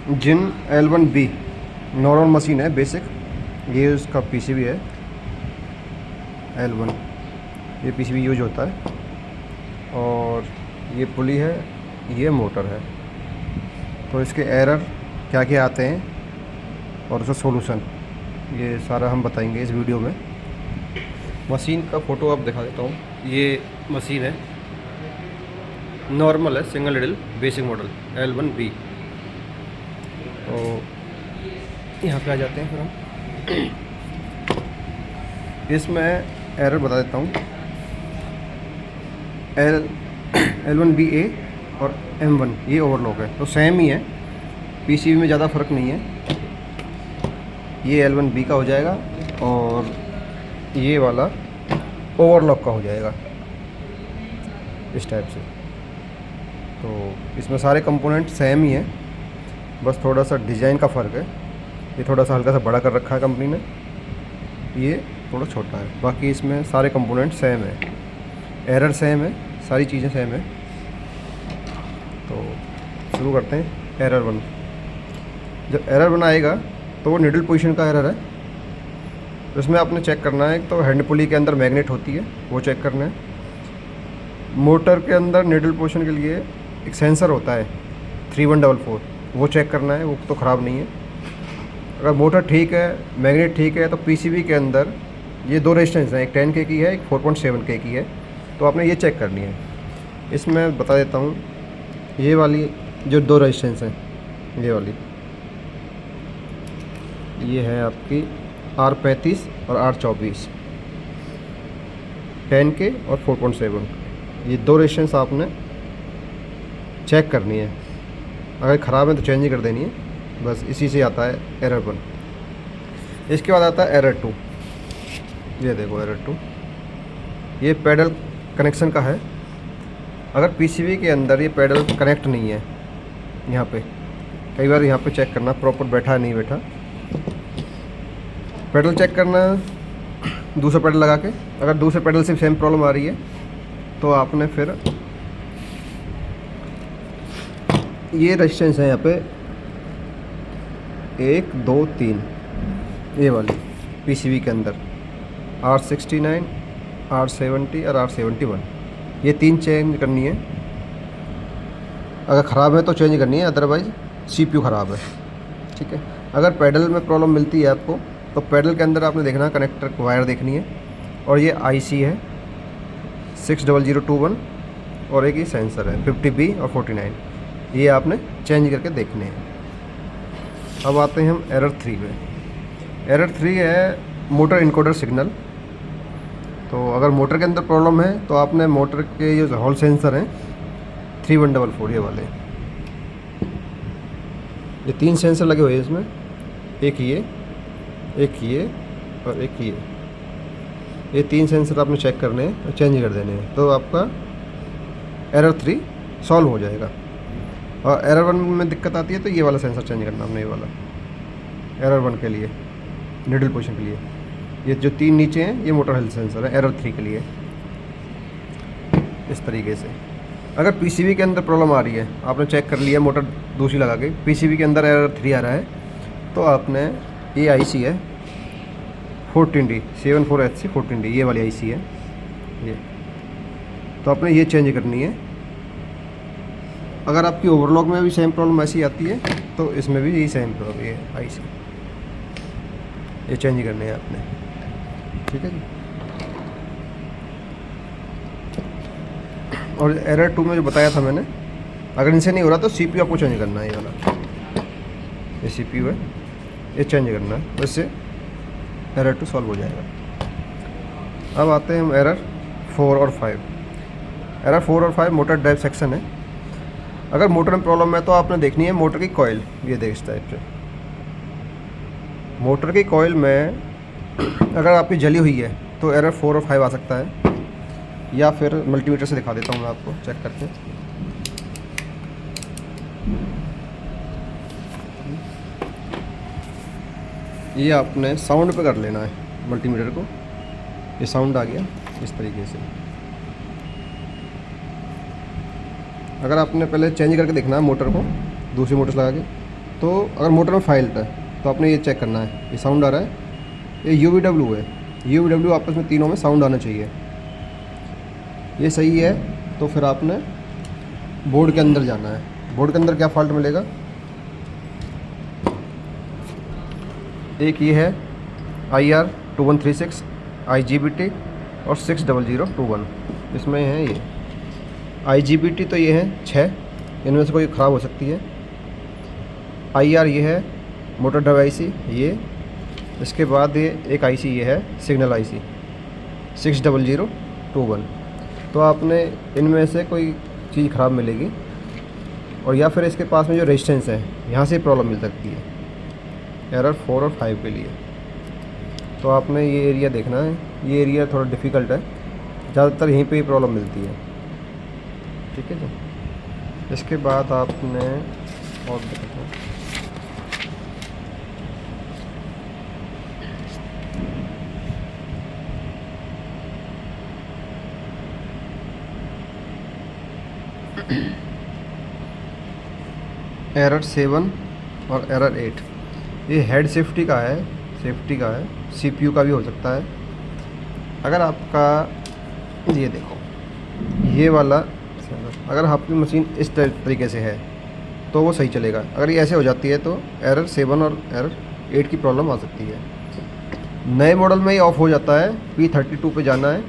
जिन L1B normal machine है basic, ये उसका पीसीबी है L1, ये पीसीबी यूज होता है। और ये पुली है, ये मोटर है। तो इसके एरर क्या क्या आते हैं और उसका सॉल्यूशन, ये सारा हम बताएंगे इस वीडियो में। मशीन का फ़ोटो आप दिखा देता हूँ। ये मशीन है, नॉर्मल है, single needle basic model L1B। तो यहाँ पे आ जाते हैं फिर हम। इसमें एरर बता देता हूँ। L1BA और M1 ये ओवरलॉक है, तो सेम ही है, पीसीबी में ज़्यादा फ़र्क नहीं है। ये L1B का हो जाएगा और ये वाला ओवरलॉक का हो जाएगा इस टाइप से। तो इसमें सारे कंपोनेंट सेम ही हैं, बस थोड़ा सा डिज़ाइन का फ़र्क है। ये थोड़ा सा हल्का सा बड़ा कर रखा है कंपनी ने, ये थोड़ा छोटा है। बाकी इसमें सारे कंपोनेंट सेम है, एरर सेम है, सारी चीज़ें सेम है। तो शुरू करते हैं। एरर 1, जब एरर 1 आएगा तो वो निडल पोजीशन का एरर है। तो इसमें आपने चेक करना है, तो हैंड पुली के अंदर मैग्नेट होती है, वो चेक करना है। मोटर के अंदर निडल पोजीशन के लिए एक सेंसर होता है 3144, वो चेक करना है, वो तो ख़राब नहीं है। अगर मोटर ठीक है, मैग्नेट ठीक है, तो पीसीबी के अंदर ये दो रेजिस्टेंस हैं, एक 10K की है, एक 4.7K की है। तो आपने ये चेक करनी है। इसमें बता देता हूँ, ये वाली जो दो रेजिस्टेंस हैं, ये वाली, ये है आपकी R35 और R24, 10K और 4.7। ये दो रेजिस्टेंस आपने चेक करनी है। अगर ख़राब है तो चेंज ही कर देनी है, बस इसी से आता है एरर 1। इसके बाद आता है एरर 2। ये देखो एरर 2, ये पैडल कनेक्शन का है। अगर पीसीबी के अंदर ये पैडल कनेक्ट नहीं है, यहाँ पे कई बार यहाँ पे चेक करना प्रॉपर बैठा है नहीं बैठा, पैडल चेक करना दूसरा पैडल लगा के। अगर दूसरे पैडल से सेम प्रॉब्लम आ रही है तो आपने फिर ये रेजिस्टेंस है यहाँ पे 1 2 3, ये वाली पीसीबी के अंदर R69, R70 और R71, ये 3 चेंज करनी है। अगर ख़राब है तो चेंज करनी है, अदरवाइज़ सीपीयू ख़राब है, ठीक है। अगर पैडल में प्रॉब्लम मिलती है आपको, तो पैडल के अंदर आपने देखना कनेक्टर वायर देखनी है। और ये आईसी है 60021, और एक ये सेंसर है 50B और 49, ये आपने चेंज करके देखने हैं। अब आते हैं हम एरर 3 पे। एरर 3 है मोटर इनकोडर सिग्नल। तो अगर मोटर के अंदर प्रॉब्लम है तो आपने मोटर के जो हॉल सेंसर हैं 3144, ये वाले, ये 3 सेंसर लगे हुए हैं इसमें, एक ये और एक ये 3 सेंसर आपने चेक करने हैं और चेंज कर देने हैं, तो आपका एरर 3 सॉल्व हो जाएगा। और एरर 1 में दिक्कत आती है तो ये वाला सेंसर चेंज करना हमने, ये वाला एरर 1 के लिए, निडल पोजीशन के लिए। ये जो 3 नीचे हैं ये मोटर हेल्थ सेंसर है एरर 3 के लिए। इस तरीके से अगर पीसीबी के अंदर प्रॉब्लम आ रही है, आपने चेक कर लिया मोटर दूसरी लगा के, पीसीबी के अंदर एरर 3 आ रहा है, तो आपने ये आईसी है 14D 74HC 14D, ये वाली आईसी है ये, तो आपने ये चेंज करनी है। अगर आपकी ओवरलॉक में भी सेम प्रॉब्लम ऐसी आती है तो इसमें भी यही सेम प्रॉब्लम, ये आईसी, ये चेंज करने हैं आपने, ठीक है जी। और एरर 2 में जो बताया था मैंने, अगर इनसे नहीं हो रहा तो सीपीयू आपको चेंज करना है। ये वाला ये सीपीयू है, ये चेंज करना है, उससे एरर 2 सॉल्व हो जाएगा। अब आते हैं हम एरर 4 और 5। एरर 4 और 5 मोटर ड्राइव सेक्शन है। अगर मोटर में प्रॉब्लम है तो आपने देखनी है मोटर की कॉइल, ये देख इस टाइप से। मोटर की कॉइल में अगर आपकी जली हुई है तो एरर 4 और 5 आ सकता है, या फिर मल्टीमीटर से दिखा देता हूँ मैं आपको चेक करके। ये आपने साउंड पे कर लेना है मल्टीमीटर को, ये साउंड आ गया इस तरीके से। अगर आपने पहले चेंज करके देखना है मोटर को, दूसरी मोटर लगा के, तो अगर मोटर में फाइल्ट है तो आपने ये चेक करना है, ये साउंड आ रहा है, ये UVW है, UVW आपस में तीनों में साउंड आना चाहिए, ये सही है। तो फिर आपने बोर्ड के अंदर जाना है। बोर्ड के अंदर क्या फॉल्ट मिलेगा, एक ये है IR2136 IGBT और 60021, इसमें है ये IGBT, तो ये है 6, इनमें से कोई ख़राब हो सकती है। IR ये है मोटर ड्राइव IC ये, इसके बाद ये एक IC ये है सिग्नल IC 60021। तो आपने इनमें से कोई चीज़ ख़राब मिलेगी, और या फिर इसके पास में जो रेजिस्टेंस है यहाँ से प्रॉब्लम मिल सकती है एरर 4 और 5 के लिए। तो आपने ये एरिया देखना है, ये एरिया थोड़ा डिफ़िकल्ट है, ज़्यादातर यहीं पे ही प्रॉब्लम मिलती है, ठीक है जी। इसके बाद आपने और देखते हैं, एरर 7 और एरर 8, ये हेड सेफ्टी का है, CPU का भी हो सकता है। अगर आपका ये देखो ये वाला, अगर आपकी मशीन इस तरीके से है तो वो सही चलेगा। अगर ये ऐसे हो जाती है तो एरर 7 और एरर 8 की प्रॉब्लम आ सकती है। नए मॉडल में ये ऑफ़ हो जाता है, P32 पे जाना है,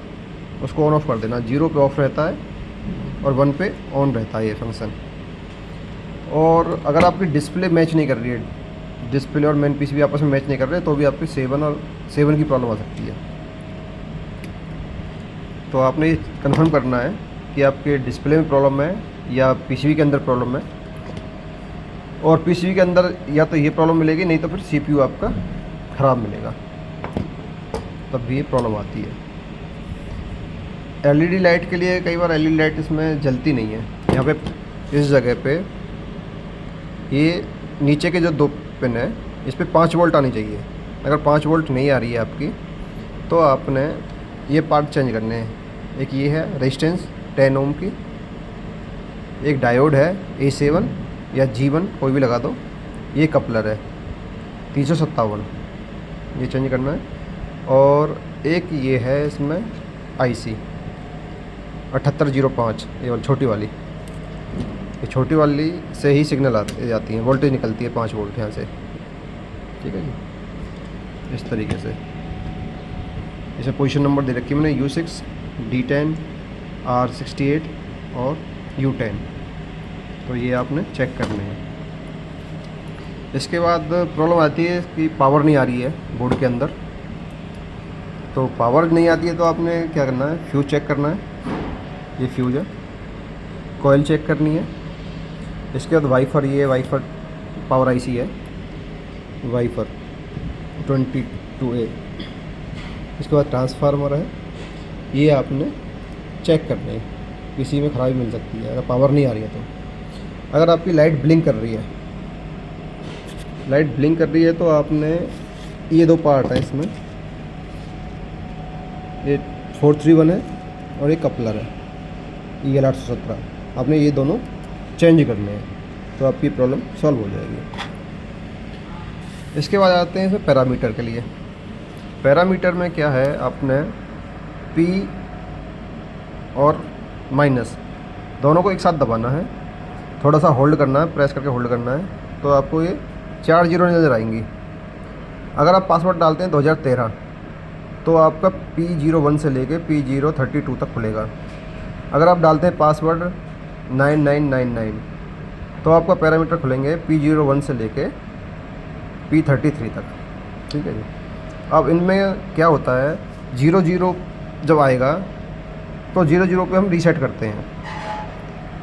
उसको ऑन ऑफ कर देना, 0 पे ऑफ रहता है और 1 पे ऑन रहता है ये फंक्शन। और अगर आपकी डिस्प्ले मैच नहीं कर रही है, डिस्प्ले और मेन पीसी भी आपस में मैच नहीं कर रहे, तो भी आपकी 7 की प्रॉब्लम आ सकती है। तो आपने ये कन्फर्म करना है कि आपके डिस्प्ले में प्रॉब्लम है या पीसीबी के अंदर प्रॉब्लम है। और पीसीबी के अंदर या तो ये प्रॉब्लम मिलेगी, नहीं तो फिर CPU आपका ख़राब मिलेगा, तब भी ये प्रॉब्लम आती है। LED लाइट के लिए कई बार LED लाइट इसमें जलती नहीं है। यहाँ पे इस जगह पे ये नीचे के जो 2 पिन है इस पे 5 वोल्ट आनी चाहिए। अगर 5 वोल्ट नहीं आ रही है आपकी तो आपने ये पार्ट चेंज करने हैं। एक ये है रेजिस्टेंस 10 ओम की, एक डायोड है A7 या G1 कोई भी लगा दो, ये कपलर है 357, ये चेंज करना है। और एक ये है इसमें IC 7805, ये वाली छोटी वाली, ये छोटी वाली से ही सिग्नल जाती है, वोल्टेज निकलती है 5 वोल्ट यहाँ से, ठीक है जी। इस तरीके से इसे पोजीशन नंबर दे रखी है मैंने U6, D10, R68 और U10, तो ये आपने चेक करने हैं। इसके बाद प्रॉब्लम आती है कि पावर नहीं आ रही है बोर्ड के अंदर। तो पावर नहीं आती है तो आपने क्या करना है, फ्यूज़ चेक करना है, ये फ्यूज़ है, कॉइल चेक करनी है। इसके बाद वाइफर, ये वाइफर पावर IC है, वाइफर 22A। इसके बाद ट्रांसफार्मर है, ये आपने चेक करने है, किसी में ख़राबी मिल सकती है अगर पावर नहीं आ रही है तो। अगर आपकी लाइट ब्लिंक कर रही है, तो आपने ये 2 पार्ट है इसमें, ये 431 है और ये कपलर है EL817, आपने ये दोनों चेंज करने हैं, तो आपकी प्रॉब्लम सॉल्व हो जाएगी। इसके बाद आते हैं इसमें पैरामीटर के लिए। पैरामीटर में क्या है, आपने P और माइनस दोनों को एक साथ दबाना है, थोड़ा सा होल्ड करना है, प्रेस करके होल्ड करना है, तो आपको ये 4 जीरो नज़र आएंगी। अगर आप पासवर्ड डालते हैं 2013 तो आपका P01 से लेके P032 तक खुलेगा। अगर आप डालते हैं पासवर्ड 9999 तो आपका पैरामीटर खुलेंगे P01 से लेके P33 तक, ठीक है जी। अब इनमें क्या होता है, 00 जब आएगा तो 00 पे हम रीसेट करते हैं,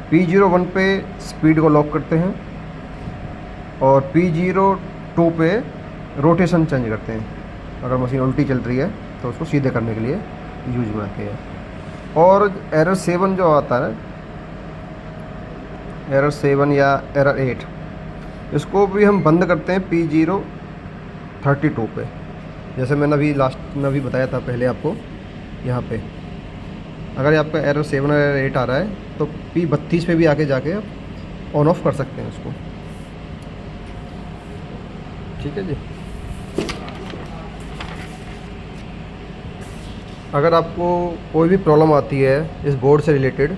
P01 पे स्पीड को लॉक करते हैं और P02 पे रोटेशन चेंज करते हैं। अगर मशीन उल्टी चल रही है तो उसको सीधे करने के लिए यूज में आते हैं। और एरर 7 जो आता है, एरर 7 या एरर 8, इसको भी हम बंद करते हैं P032 पे, जैसे मैंने अभी लास्ट में भी बताया था पहले आपको। यहाँ पे अगर आपका एरर 7 और एरर 8 आ रहा है तो P32 पे भी आके जाके आप ऑन ऑफ कर सकते हैं उसको। ठीक है जी। अगर आपको कोई भी प्रॉब्लम आती है इस बोर्ड से रिलेटेड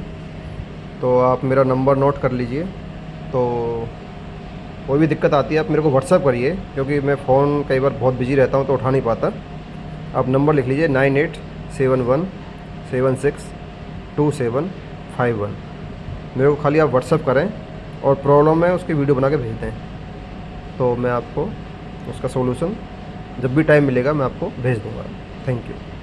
तो आप मेरा नंबर नोट कर लीजिए। तो कोई भी दिक्कत आती है आप मेरे को व्हाट्सअप करिए, क्योंकि मैं फ़ोन कई बार बहुत बिजी रहता हूँ तो उठा नहीं पाता। आप नंबर लिख लीजिए 9871762751। मेरे को खाली आप व्हाट्सअप करें और प्रॉब्लम है उसकी वीडियो बना के भेज दें, तो मैं आपको उसका सॉल्यूशन जब भी टाइम मिलेगा मैं आपको भेज दूँगा। Thank you.